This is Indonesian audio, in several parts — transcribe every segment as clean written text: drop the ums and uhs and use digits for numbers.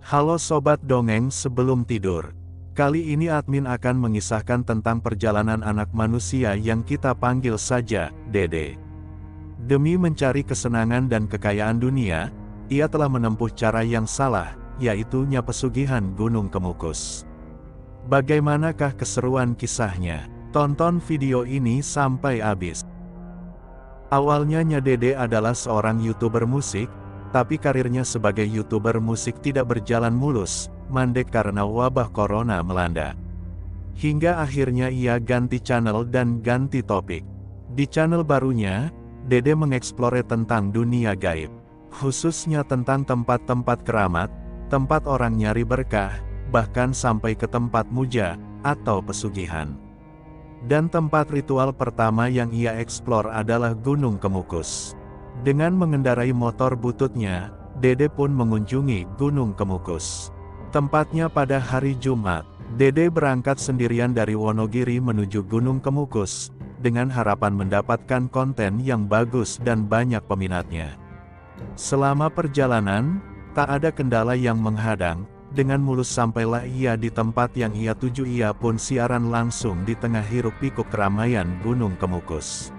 Halo Sobat Dongeng sebelum tidur. Kali ini admin akan mengisahkan tentang perjalanan anak manusia yang kita panggil saja, Dede. Demi mencari kesenangan dan kekayaan dunia, ia telah menempuh cara yang salah, yaitu pesugihan Gunung Kemukus. Bagaimanakah keseruan kisahnya? Tonton video ini sampai habis. Awalnya Dede adalah seorang YouTuber musik, tapi karirnya sebagai YouTuber musik tidak berjalan mulus, mandek karena wabah corona melanda. Hingga akhirnya ia ganti channel dan ganti topik. Di channel barunya, Dede mengeksplore tentang dunia gaib. Khususnya tentang tempat-tempat keramat, tempat orang nyari berkah, bahkan sampai ke tempat muja, atau pesugihan. Dan tempat ritual pertama yang ia eksplor adalah Gunung Kemukus. Dengan mengendarai motor bututnya, Dede pun mengunjungi Gunung Kemukus. Tempatnya pada hari Jumat, Dede berangkat sendirian dari Wonogiri menuju Gunung Kemukus, dengan harapan mendapatkan konten yang bagus dan banyak peminatnya. Selama perjalanan, tak ada kendala yang menghadang, dengan mulus sampailah ia di tempat yang ia tuju. Ia pun siaran langsung di tengah hiruk-pikuk keramaian Gunung Kemukus.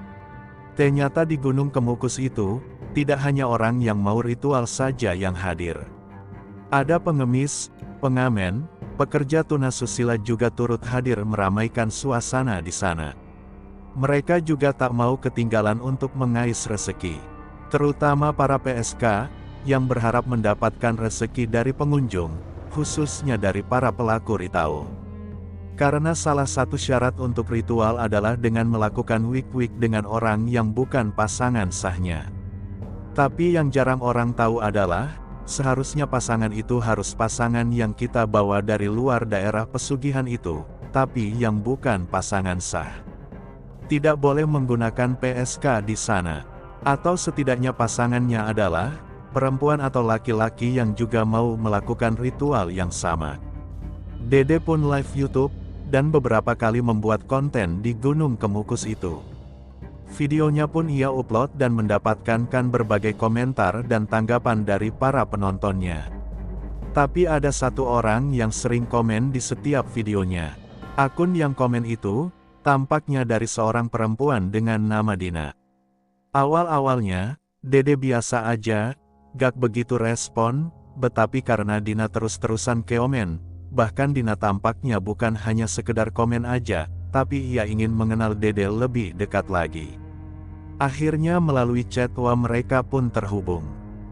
Ternyata di Gunung Kemukus itu, tidak hanya orang yang mau ritual saja yang hadir. Ada pengemis, pengamen, pekerja tunasusila juga turut hadir meramaikan suasana di sana. Mereka juga tak mau ketinggalan untuk mengais rezeki. Terutama para PSK, yang berharap mendapatkan rezeki dari pengunjung, khususnya dari para pelaku ritual. Karena salah satu syarat untuk ritual adalah dengan melakukan wik-wik dengan orang yang bukan pasangan sahnya. Tapi yang jarang orang tahu adalah, seharusnya pasangan itu harus pasangan yang kita bawa dari luar daerah pesugihan itu, tapi yang bukan pasangan sah. Tidak boleh menggunakan PSK di sana. Atau setidaknya pasangannya adalah perempuan atau laki-laki yang juga mau melakukan ritual yang sama. Dede pun live YouTube, dan beberapa kali membuat konten di Gunung Kemukus itu. Videonya pun ia upload dan mendapatkan berbagai komentar dan tanggapan dari para penontonnya. Tapi ada satu orang yang sering komen di setiap videonya. Akun yang komen itu, tampaknya dari seorang perempuan dengan nama Dina. Awal-awalnya, Dede biasa aja, gak begitu respon, tetapi karena Dina terus-terusan komen, bahkan Dina tampaknya bukan hanya sekedar komen aja, tapi ia ingin mengenal Dede lebih dekat lagi. Akhirnya melalui chat mereka pun terhubung.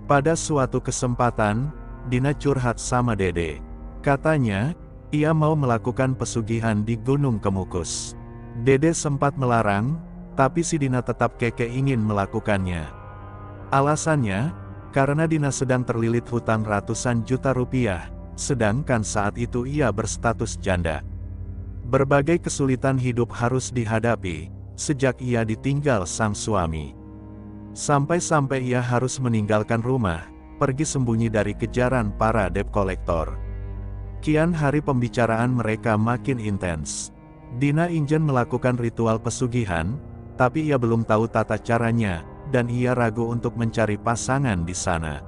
Pada suatu kesempatan, Dina curhat sama Dede. Katanya, ia mau melakukan pesugihan di Gunung Kemukus. Dede sempat melarang, tapi si Dina tetap keke ingin melakukannya. Alasannya, karena Dina sedang terlilit hutang ratusan juta rupiah, sedangkan saat itu ia berstatus janda. Berbagai kesulitan hidup harus dihadapi, sejak ia ditinggal sang suami. Sampai-sampai ia harus meninggalkan rumah, pergi sembunyi dari kejaran para debt collector. Kian hari pembicaraan mereka makin intens. Dina ingin melakukan ritual pesugihan, tapi ia belum tahu tata caranya, dan ia ragu untuk mencari pasangan di sana.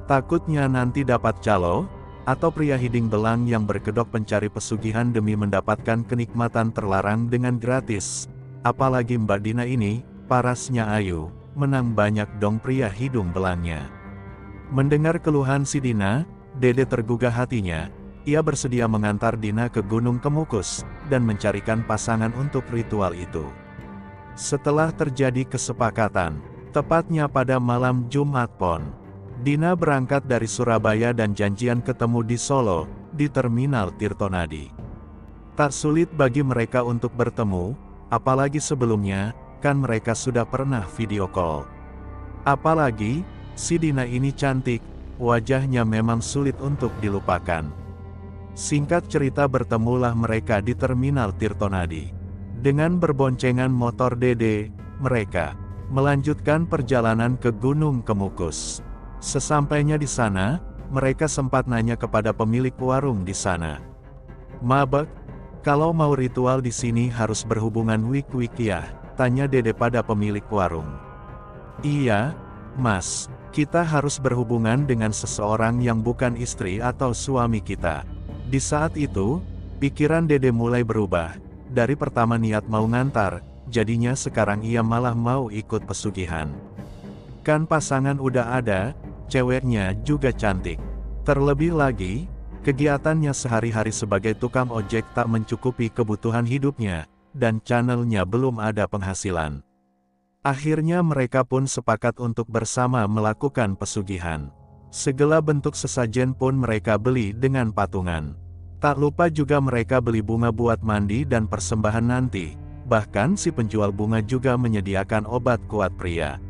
Takutnya nanti dapat calo, atau pria hiding belang yang berkedok pencari pesugihan demi mendapatkan kenikmatan terlarang dengan gratis. Apalagi Mbak Dina ini, parasnya ayu, menang banyak dong pria hidung belangnya. Mendengar keluhan si Dina, Dede tergugah hatinya. Ia bersedia mengantar Dina ke Gunung Kemukus, dan mencarikan pasangan untuk ritual itu. Setelah terjadi kesepakatan, tepatnya pada malam Jumat Pon, Dina berangkat dari Surabaya dan janjian ketemu di Solo, di Terminal Tirtonadi. Tak sulit bagi mereka untuk bertemu, apalagi sebelumnya, kan mereka sudah pernah video call. Apalagi, si Dina ini cantik, wajahnya memang sulit untuk dilupakan. Singkat cerita bertemulah mereka di Terminal Tirtonadi. Dengan berboncengan motor Dede, mereka melanjutkan perjalanan ke Gunung Kemukus. Sesampainya di sana, mereka sempat nanya kepada pemilik warung di sana. "Mabek, kalau mau ritual di sini harus berhubungan wik-wik ya?" tanya Dede pada pemilik warung. "Iya, Mas, kita harus berhubungan dengan seseorang yang bukan istri atau suami kita. Di saat itu, pikiran Dede mulai berubah. Dari pertama niat mau ngantar, jadinya sekarang ia malah mau ikut pesugihan. Kan pasangan udah ada, ceweknya juga cantik. Terlebih lagi, kegiatannya sehari-hari sebagai tukang ojek tak mencukupi kebutuhan hidupnya, dan channelnya belum ada penghasilan. Akhirnya mereka pun sepakat untuk bersama melakukan pesugihan. Segala bentuk sesajen pun mereka beli dengan patungan. Tak lupa juga mereka beli bunga buat mandi dan persembahan nanti. Bahkan si penjual bunga juga menyediakan obat kuat pria.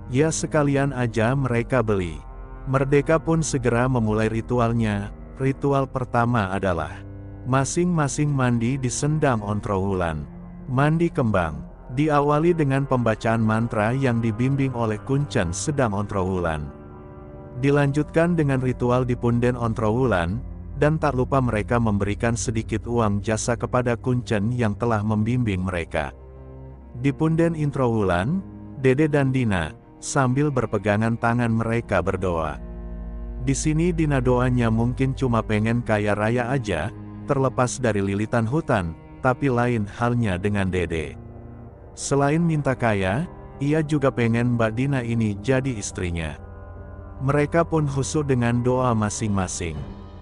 Ya sekalian aja mereka beli. Merdeka pun segera memulai ritualnya. Ritual pertama adalah masing-masing mandi di sendang Ontrowulan. Mandi kembang diawali dengan pembacaan mantra yang dibimbing oleh Kuncen sedang Ontrowulan. Dilanjutkan dengan ritual di punden Ontrowulan, dan tak lupa mereka memberikan sedikit uang jasa kepada Kuncen yang telah membimbing mereka. Di punden Introwulan, Dede dan Dina, sambil berpegangan tangan mereka berdoa. Di sini Dina doanya mungkin cuma pengen kaya raya aja, terlepas dari lilitan hutan, tapi lain halnya dengan Dede. Selain minta kaya, ia juga pengen Mbak Dina ini jadi istrinya. Mereka pun khusyuk dengan doa masing-masing.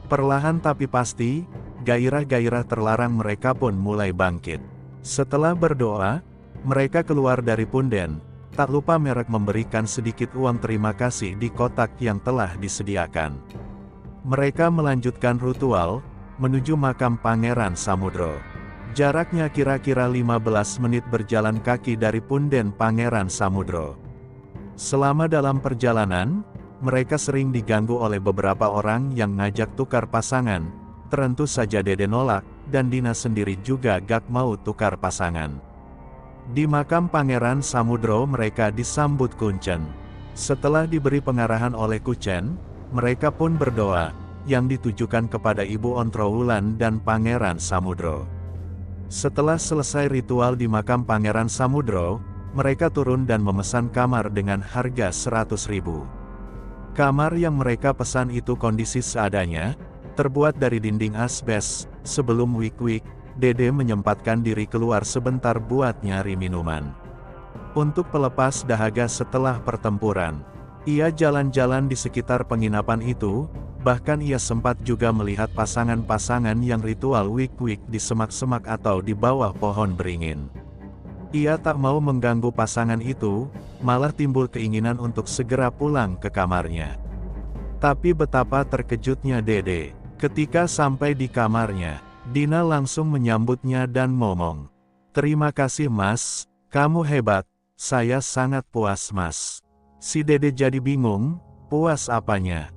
Perlahan tapi pasti, gairah-gairah terlarang mereka pun mulai bangkit. Setelah berdoa, mereka keluar dari punden, tak lupa mereka memberikan sedikit uang terima kasih di kotak yang telah disediakan. Mereka melanjutkan ritual, menuju makam Pangeran Samudro. Jaraknya kira-kira 15 menit berjalan kaki dari punden Pangeran Samudro. Selama dalam perjalanan, mereka sering diganggu oleh beberapa orang yang ngajak tukar pasangan. Tentu saja Dede nolak, dan Dina sendiri juga gak mau tukar pasangan. Di makam Pangeran Samudro mereka disambut Kuncen. Setelah diberi pengarahan oleh Kuncen, mereka pun berdoa, yang ditujukan kepada Ibu Ontrowulan dan Pangeran Samudro. Setelah selesai ritual di makam Pangeran Samudro, mereka turun dan memesan kamar dengan harga 100.000. Kamar yang mereka pesan itu kondisi seadanya, terbuat dari dinding asbes. Sebelum wik-wik, Dede menyempatkan diri keluar sebentar buat nyari minuman. Untuk pelepas dahaga setelah pertempuran, ia jalan-jalan di sekitar penginapan itu. Bahkan ia sempat juga melihat pasangan-pasangan yang ritual wik-wik di semak-semak atau di bawah pohon beringin. Ia tak mau mengganggu pasangan itu, malah timbul keinginan untuk segera pulang ke kamarnya. Tapi betapa terkejutnya Dede, ketika sampai di kamarnya, Dina langsung menyambutnya dan ngomong, "Terima kasih Mas, kamu hebat, saya sangat puas Mas." Si Dede jadi bingung, puas apanya?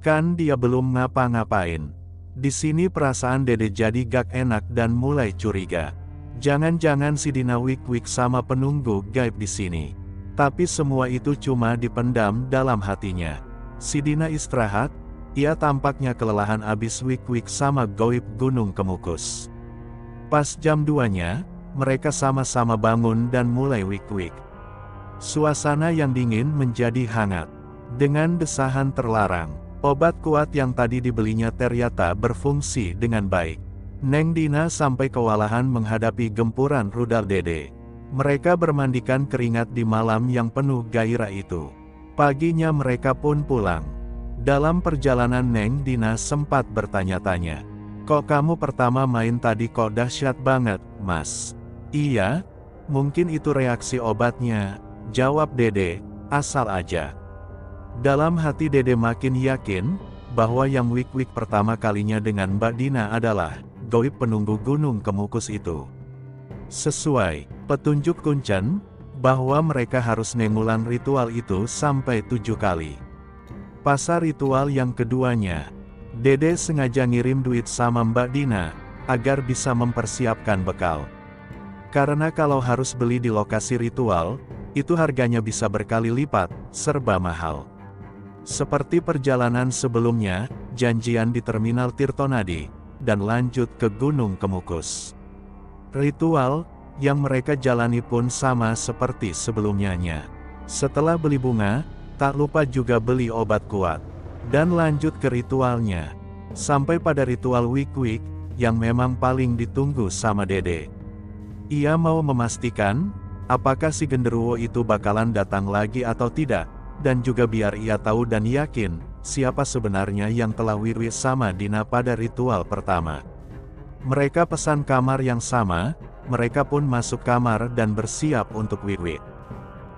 Kan dia belum ngapa-ngapain. Di sini perasaan Dede jadi gak enak dan mulai curiga. Jangan-jangan si Dina wik-wik sama penunggu gaib di sini. Tapi semua itu cuma dipendam dalam hatinya. Si Dina istirahat, ia tampaknya kelelahan abis wik-wik sama goib Gunung Kemukus. Pas jam 2-nya, mereka sama-sama bangun dan mulai wik-wik. Suasana yang dingin menjadi hangat. Dengan desahan terlarang, obat kuat yang tadi dibelinya ternyata berfungsi dengan baik. Neng Dina sampai kewalahan menghadapi gempuran rudal Dede. Mereka bermandikan keringat di malam yang penuh gairah itu. Paginya mereka pun pulang. Dalam perjalanan Neng Dina sempat bertanya-tanya, "Kok kamu pertama main tadi kok dahsyat banget, Mas?" "Iya, mungkin itu reaksi obatnya," jawab Dede, "asal aja." Dalam hati Dede makin yakin, bahwa yang wik-wik pertama kalinya dengan Mbak Dina adalah goib penunggu Gunung Kemukus itu. Sesuai petunjuk Kuncen, bahwa mereka harus mengulang ritual itu sampai 7 kali. Pasar ritual yang keduanya, Dede sengaja ngirim duit sama Mbak Dina, agar bisa mempersiapkan bekal. Karena kalau harus beli di lokasi ritual, itu harganya bisa berkali lipat, serba mahal. Seperti perjalanan sebelumnya, janjian di Terminal Tirtonadi, dan lanjut ke Gunung Kemukus. Ritual yang mereka jalani pun sama seperti sebelumnya. Setelah beli bunga, Tak lupa juga beli obat kuat. Dan lanjut ke ritualnya. Sampai pada ritual wik-wik, yang memang paling ditunggu sama Dede. Ia mau memastikan, apakah si genderuwo itu bakalan datang lagi atau tidak, dan juga biar ia tahu dan yakin, siapa sebenarnya yang telah wik-wik sama Dina pada ritual pertama. Mereka pesan kamar yang sama, mereka pun masuk kamar dan bersiap untuk wik-wik.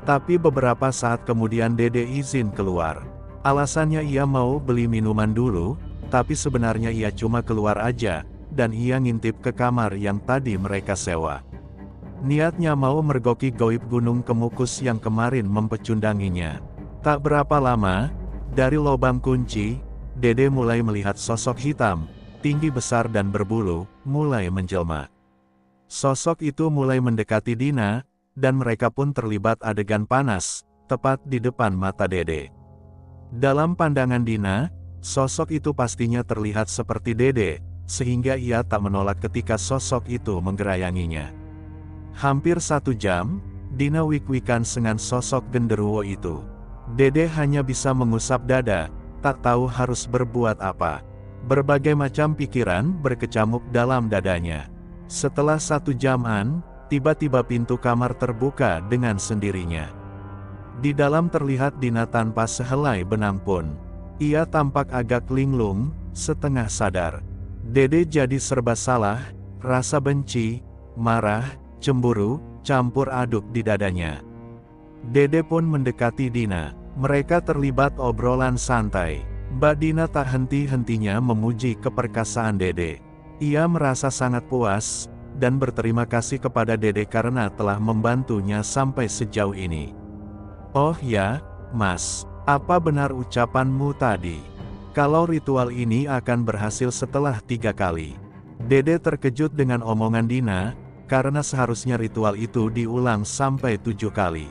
Tapi beberapa saat kemudian Dede izin keluar. Alasannya ia mau beli minuman dulu, tapi sebenarnya ia cuma keluar aja, dan ia ngintip ke kamar yang tadi mereka sewa. Niatnya mau mergoki goib Gunung Kemukus yang kemarin mempecundanginya. Tak berapa lama, dari lubang kunci, Dede mulai melihat sosok hitam, tinggi besar dan berbulu, mulai menjelma. Sosok itu mulai mendekati Dina, dan mereka pun terlibat adegan panas, tepat di depan mata Dede. Dalam pandangan Dina, sosok itu pastinya terlihat seperti Dede, sehingga ia tak menolak ketika sosok itu menggerayanginya. Hampir 1 jam, Dina wik-wikan dengan sosok genderuwo itu. Dede hanya bisa mengusap dada, tak tahu harus berbuat apa. Berbagai macam pikiran berkecamuk dalam dadanya. Setelah 1 jaman, tiba-tiba pintu kamar terbuka dengan sendirinya. Di dalam terlihat Dina tanpa sehelai benang pun. Ia tampak agak linglung, setengah sadar. Dede jadi serba salah, rasa benci, marah, cemburu, campur aduk di dadanya. Dede pun mendekati Dina. Mereka terlibat obrolan santai. Mbak Dina tak henti-hentinya memuji keperkasaan Dede. Ia merasa sangat puas, dan berterima kasih kepada Dede karena telah membantunya sampai sejauh ini. Oh ya, Mas, apa benar ucapanmu tadi? Kalau ritual ini akan berhasil setelah 3 kali. Dede terkejut dengan omongan Dina, karena seharusnya ritual itu diulang sampai 7 kali.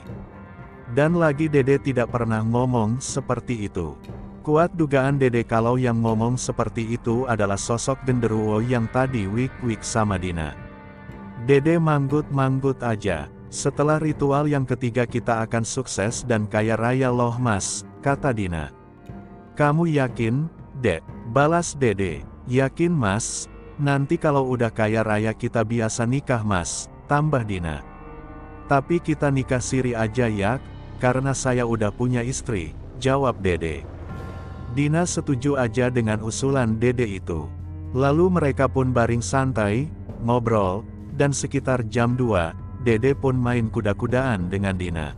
Dan lagi Dede tidak pernah ngomong seperti itu. Kuat dugaan Dede kalau yang ngomong seperti itu adalah sosok genderuwo yang tadi wik-wik sama Dina. Dede manggut-manggut aja. Setelah ritual yang ketiga kita akan sukses dan kaya raya loh Mas, kata Dina. Kamu yakin, Dek? Balas Dede. Yakin Mas, nanti kalau udah kaya raya kita biasa nikah Mas, tambah Dina. Tapi kita nikah siri aja ya, karena saya udah punya istri, jawab Dede. Dina setuju aja dengan usulan Dede itu. Lalu mereka pun baring santai, ngobrol, dan sekitar jam 2, Dede pun main kuda-kudaan dengan Dina.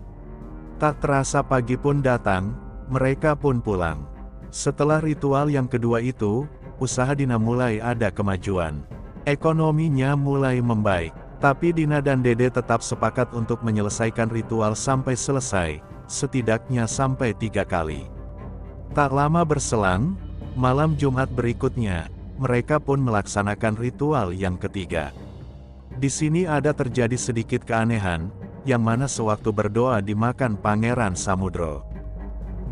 Tak terasa pagi pun datang, mereka pun pulang. Setelah ritual yang kedua itu, usaha Dina mulai ada kemajuan. Ekonominya mulai membaik. Tapi Dina dan Dede tetap sepakat untuk menyelesaikan ritual sampai selesai, setidaknya sampai 3 kali. Tak lama berselang, malam Jumat berikutnya, mereka pun melaksanakan ritual yang ketiga. Di sini ada terjadi sedikit keanehan, yang mana sewaktu berdoa dimakan Pangeran Samudro.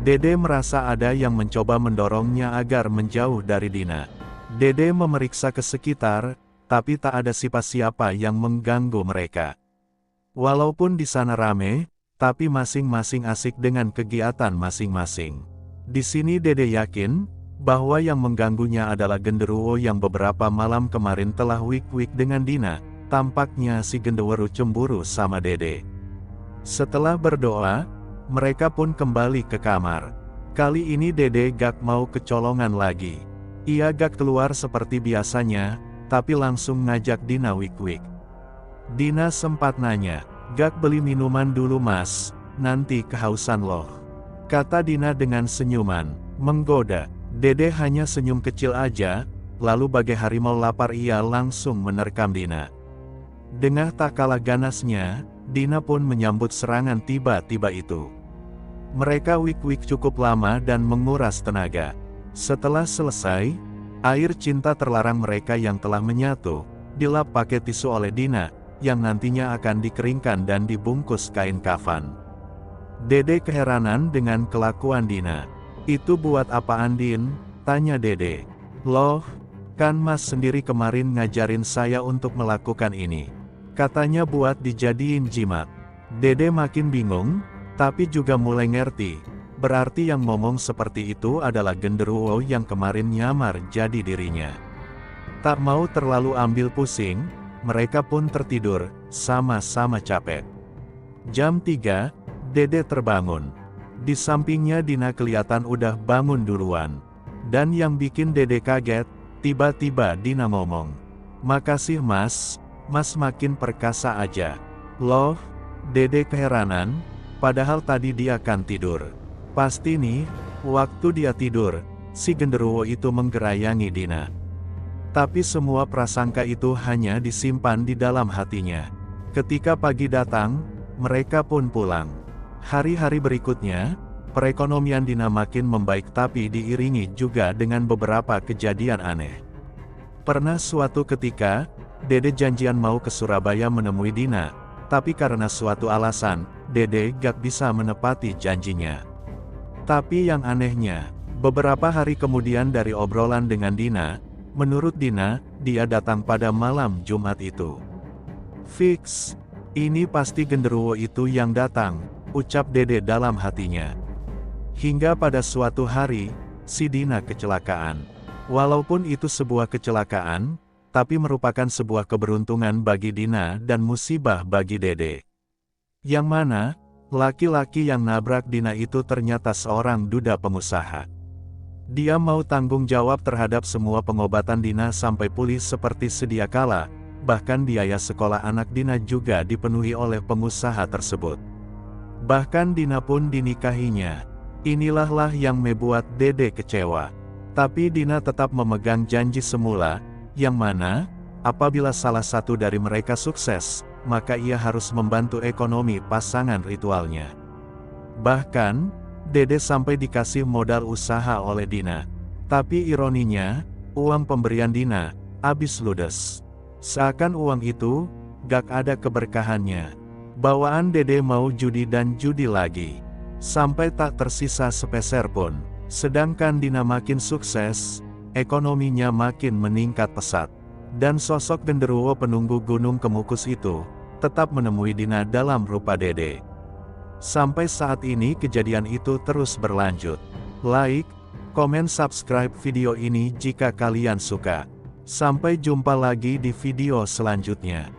Dede merasa ada yang mencoba mendorongnya agar menjauh dari Dina. Dede memeriksa ke sekitar, tapi tak ada siapa-siapa yang mengganggu mereka. Walaupun di sana rame, tapi masing-masing asik dengan kegiatan masing-masing. Di sini Dede yakin, bahwa yang mengganggunya adalah genderuwo yang beberapa malam kemarin telah wik-wik dengan Dina. Tampaknya si genderuwo cemburu sama Dede. Setelah berdoa, mereka pun kembali ke kamar. Kali ini Dede gak mau kecolongan lagi. Ia gak keluar seperti biasanya, tapi langsung ngajak Dina wik-wik. Dina sempat nanya, "Gak beli minuman dulu Mas, nanti kehausan loh," kata Dina dengan senyuman menggoda. Dede hanya senyum kecil aja, lalu bagai harimau lapar ia langsung menerkam Dina. Dengan tak kalah ganasnya, Dina pun menyambut serangan tiba-tiba itu. Mereka wik-wik cukup lama dan menguras tenaga. Setelah selesai, air cinta terlarang mereka yang telah menyatu, dilap pakai tisu oleh Dina, yang nantinya akan dikeringkan dan dibungkus kain kafan. Dede keheranan dengan kelakuan Dina. "Itu buat apaan Din?" tanya Dede. "Loh, kan Mas sendiri kemarin ngajarin saya untuk melakukan ini. Katanya buat dijadiin jimat." Dede makin bingung, tapi juga mulai ngerti. berarti yang ngomong seperti itu adalah genderuwo yang kemarin nyamar jadi dirinya. Tak mau terlalu ambil pusing, mereka pun tertidur, sama-sama capek. Jam 3, Dede terbangun. Di sampingnya Dina kelihatan udah bangun duluan. Dan yang bikin Dede kaget, tiba-tiba Dina ngomong, "Makasih mas, mas makin perkasa aja." Loh, Dede keheranan, padahal tadi dia kan tidur. Pasti nih, waktu dia tidur, si genderuwo itu menggerayangi Dina. Tapi semua prasangka itu hanya disimpan di dalam hatinya. Ketika pagi datang, mereka pun pulang. Hari-hari berikutnya, perekonomian Dina makin membaik tapi diiringi juga dengan beberapa kejadian aneh. Pernah suatu ketika, Dede janjian mau ke Surabaya menemui Dina, tapi karena suatu alasan, Dede gak bisa menepati janjinya. Tapi yang anehnya, beberapa hari kemudian dari obrolan dengan Dina, menurut Dina, dia datang pada malam Jumat itu. "Fix, ini pasti genderuwo itu yang datang," ucap Dede dalam hatinya. Hingga pada suatu hari, si Dina kecelakaan. Walaupun itu sebuah kecelakaan, tapi merupakan sebuah keberuntungan bagi Dina dan musibah bagi Dede. Yang mana, laki-laki yang nabrak Dina itu ternyata seorang duda pengusaha. Dia mau tanggung jawab terhadap semua pengobatan Dina sampai pulih seperti sedia kala, bahkan biaya sekolah anak Dina juga dipenuhi oleh pengusaha tersebut. Bahkan Dina pun dinikahinya. Inilah yang membuat Dede kecewa. Tapi Dina tetap memegang janji semula, yang mana, apabila salah satu dari mereka sukses, maka ia harus membantu ekonomi pasangan ritualnya. Bahkan, Dede sampai dikasih modal usaha oleh Dina. Tapi ironinya, uang pemberian Dina habis ludes. Seakan uang itu gak ada keberkahannya. Bawaan Dede mau judi dan judi lagi. Sampai tak tersisa sepeser pun. Sedangkan Dina makin sukses, ekonominya makin meningkat pesat. Dan sosok genderuwo penunggu Gunung Kemukus itu tetap menemui Dina dalam rupa Dede. Sampai saat ini kejadian itu terus berlanjut. Like, komen, subscribe video ini jika kalian suka. Sampai jumpa lagi di video selanjutnya.